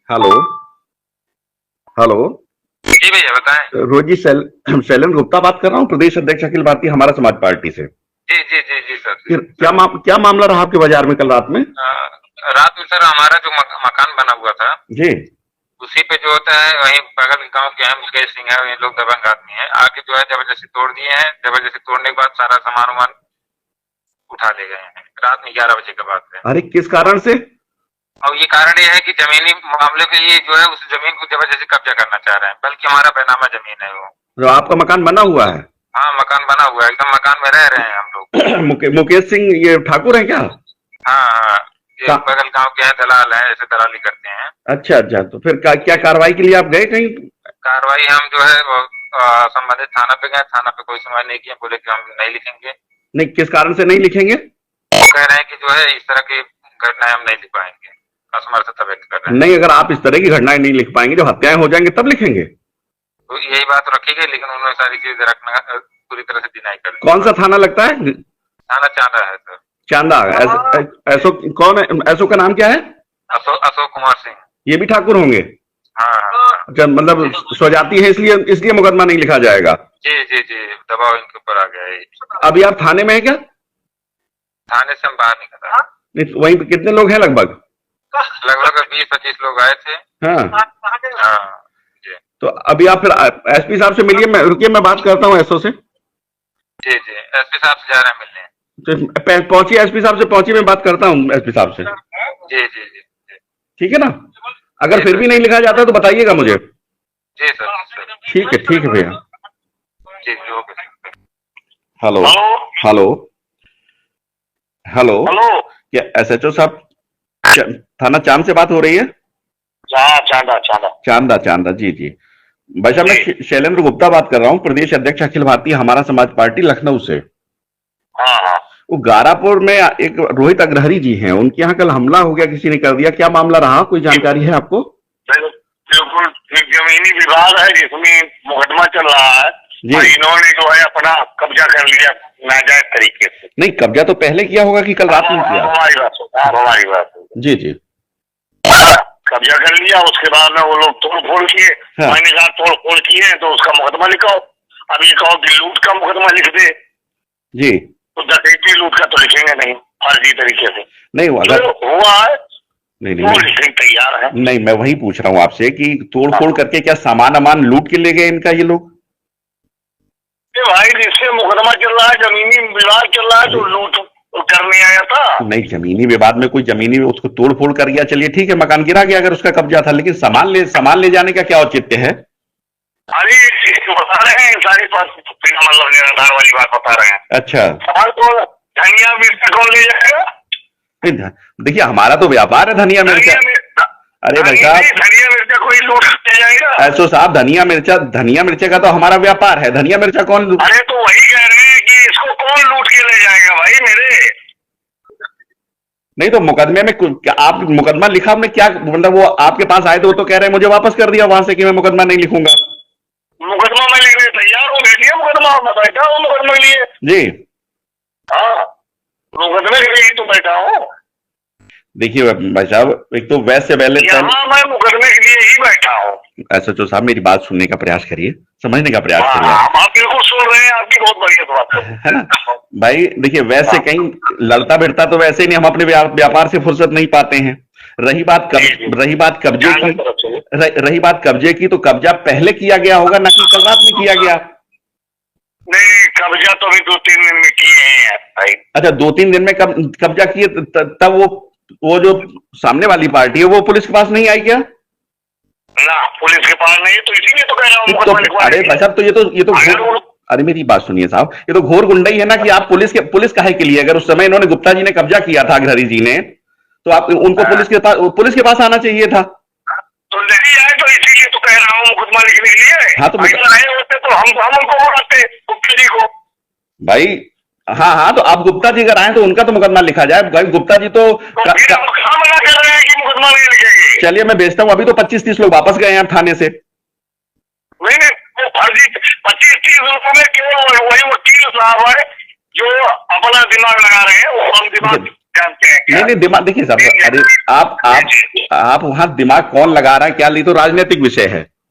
Hello. Hello. जी भैया बताएं। रोजी शैलेंद्र गुप्ता बात कर रहा हूँ, प्रदेश अध्यक्ष अखिल भारतीय हमारा समाज पार्टी से। जी जी जी जी सर। फिर क्या मामला रहा आपके बाजार में कल रात में? रात में सर हमारा जो मकान बना हुआ था जी। उसी पे जो होता है वहीं बगल गांव के हैं मुकेश सिंह है, ये लोग दबंग आदमी है आके जो है जबरदस्ती तोड़ दिए हैं। जबरदस्ती तोड़ने के बाद सारा सामान वामान उठा ले गए हैं। रात में 11 बजे के बाद से। अरे किस कारण से? और ये कारण ये है कि जमीनी मामले के लिए जो है उस जमीन को जबरदस्ती कब्जा करना चाह रहे हैं, बल्कि हमारा बैनामा जमीन है वो। जो आपका मकान बना हुआ है? हाँ मकान बना हुआ है, एकदम मकान में रह रहे हैं हम लोग। मुकेश सिंह ये ठाकुर है क्या? हाँ हाँ, ये बगल गांव के हैं, दलाल हैं, ऐसे दलाली करते हैं। अच्छा अच्छा, तो फिर क्या कार्रवाई के लिए आप गए कहीं? कार्रवाई हम जो है संबंधित थाना पे गए, थाना पे कोई सुनवाई नहीं की, बोले कि हम नहीं लिखेंगे। नहीं, किस कारण से नहीं लिखेंगे? वो कह रहे हैं कि जो है इस तरह की घटनाएं हम नहीं लिख पाएंगे, असमर्थता व्यक्त कर रहे हैं। नहीं, अगर आप इस तरह की घटनाएं नहीं लिख पाएंगे, जब हत्याएं हो जाएंगे तब लिखेंगे। तो यही बात रखी गई, लेकिन उन्होंने सारी चीजें रखना पूरी तरह से डिनाई कर दी। कौन सा थाना लगता है? थाना चांदा है सर। चांदा। ऐसो कौन है? ऐसो का नाम क्या है? अशोक कुमार सिंह। ये भी ठाकुर होंगे? हाँ हाँ। अच्छा, मतलब स्वजाति है, इसलिए इसलिए मुकदमा नहीं लिखा जाएगा। जी जी जी, दबाव इनके ऊपर आ गया है। अभी आप थाने में है क्या? थाने से हम बाहर निकला। नहीं, वहीं पे कितने लोग हैं लगभग? लगभग 20-25 लोग आए थे। हाँ। हाँ जी तो अभी आप फिर एसपी साहब से मिलिए, मैं रुकिए, मैं बात करता हूँ एसओ से। जी जी, एसपी साहब से जा रहे हैं मिलने। तो पहुंचिए, एसपी साहब से पहुंचिए, मैं बात करता हूँ एसपी साहब से। जी जी जी जी। ठीक है ना? अगर फिर भी नहीं लिखा जाता तो बताइएगा मुझे। जी सर। ठीक है भैया। जी जी, okay sir. Hello. Hello. Hello. क्या एसएचओ साहब थाना चांद से बात हो रही है? चांदा चांदा चांदा चांदा, जी जी। भाई साहब, मैं शैलेंद्र गुप्ता बात कर रहा हूँ, प्रदेश अध्यक्ष अखिल भारतीय हमारा समाज पार्टी लखनऊ से। हाँ हाँ। वो गारापुर में एक रोहित अग्रहरी जी हैं, उनके यहाँ कल हमला हो गया, किसी ने कर दिया, क्या मामला रहा, कोई जानकारी है आपको? बिल्कुल, एक जमीनी विवाद है जिसमें मुकदमा चल रहा है। इन्होंने जो है अपना कब्जा कर लिया नाजायज तरीके से। नहीं, कब्जा तो पहले किया होगा कि कल रात में किया? हमारी बात जी जी। कब्जा कर लिया, उसके बाद में वो लोग तोड़ फोड़ किए। हाँ। मैंने कहा तोड़ फोड़ किए तो उसका मुकदमा लिखाओ। अब ये कहो कि लूट का मुकदमा लिख दे, जी। तो डकैती लूट का तो लिखेंगे नहीं, फर्जी तरीके से। नहीं, अगर हुआ है नहीं वो लिखने तैयार है। नहीं, मैं वही पूछ रहा हूँ आपसे कि तोड़ फोड़ करके क्या सामान अमान लूट के ले गए इनका ये लोग? भाई जिससे मुकदमा चल रहा है, जमीनी विवाद चल रहा है, तो लूट करने आया था। नहीं, जमीनी विवाद में कोई जमीनी उसको तोड़ फोड़ कर गया, चलिए ठीक है, मकान गिरा गया अगर उसका कब्जा था, लेकिन सामान ले जाने का क्या औचित्य है? अरे बता रहे हैं सारी बात, मतलब निराधार वाली बात बता रहे हैं। अच्छा। सवाल तो धनिया मिर्चा कौन ले जाएगा? देखिए, हमारा तो व्यापार है धनिया मिर्चा। अरे भाई साहब, धनिया मिर्चा कोई लूट ले जाएगा? ऐसो साहब, धनिया मिर्चा का तो हमारा व्यापार है, धनिया मिर्चा कौन? अरे तो वही कह रहे हैं कि इसको कौन लूट के ले जाएगा भाई मेरे। नहीं तो मुकदमे में आप मुकदमा लिखा में क्या मतलब, वो आपके पास आए तो वो तो कह रहे हैं मुझे वापस कर दिया वहां से कि मैं मुकदमा नहीं लिखूंगा। मुकदमा में लिखने तैयार हूँ, बैठिए मुकदमा, मैं बैठा हूँ मुकदमे के लिए। जी हाँ, मुकदमे के लिए तो बैठा हूँ। देखिए भाई साहब, एक तो वैसे पहले मैं मुकदमे के लिए ही बैठा हूँ। एसएचओ साहब, मेरी बात सुनने का प्रयास करिए, समझने का प्रयास करिए। आप बिल्कुल सुन रहे हैं, आपकी बहुत बढ़िया बात है ना भाई। देखिए, वैसे कहीं लड़ता भिड़ता तो वैसे ही नहीं, हम अपने व्यापार से फुर्सत नहीं पाते हैं। रही बात कब्जे की, तो कब्जा पहले किया गया होगा ना कि कल रात में किया गया? नहीं, कब्जा तो अभी 2-3 दिन में किए हैं भाई। अच्छा, 2-3 दिन में कब्जा किए, तब वो जो सामने वाली पार्टी है वो पुलिस के पास नहीं आई क्या? ना, पुलिस के पास नहीं, तो इसीलिए तो कह रहा हूँ। अरे भाई साहब, तो ये तो अरे मेरी बात सुनिए साहब, ये तो घोर गुंडाई है ना कि आप पुलिस काहे के लिए? अगर उस समय इन्होंने गुप्ता जी ने कब्जा किया था, अग्रहरी जी ने, तो आप उनको पुलिस के पास आना चाहिए था। तो नहीं आए, तो इसीलिए तो कह रहा हूँ मुकदमा लिखने के लिए। हाँ, तो आए होते तो हम उनको बुलाते गुप्ता जी को भाई। हाँ, तो आप गुप्ता जी अगर आए तो उनका तो मुकदमा लिखा जाए भाई। गुप्ता जी तो मना कर रहे हैं कि मुकदमा नहीं लिखेंगे। चलिए, मैं भेजता हूँ, अभी तो 25-30 लोग वापस गए हैं थाने से। नहीं, वो फर्जी 25-30 लोगों में केवल वही वकील साहब है जो अपना दिमाग लगा रहे हैं, वो हम दिमाग जानते हैं क्या? नहीं नहीं, दिमाग देखिए साहब, अरे आप वहां दिमाग कौन लगा रहा है क्या, ये तो राजनीतिक विषय है।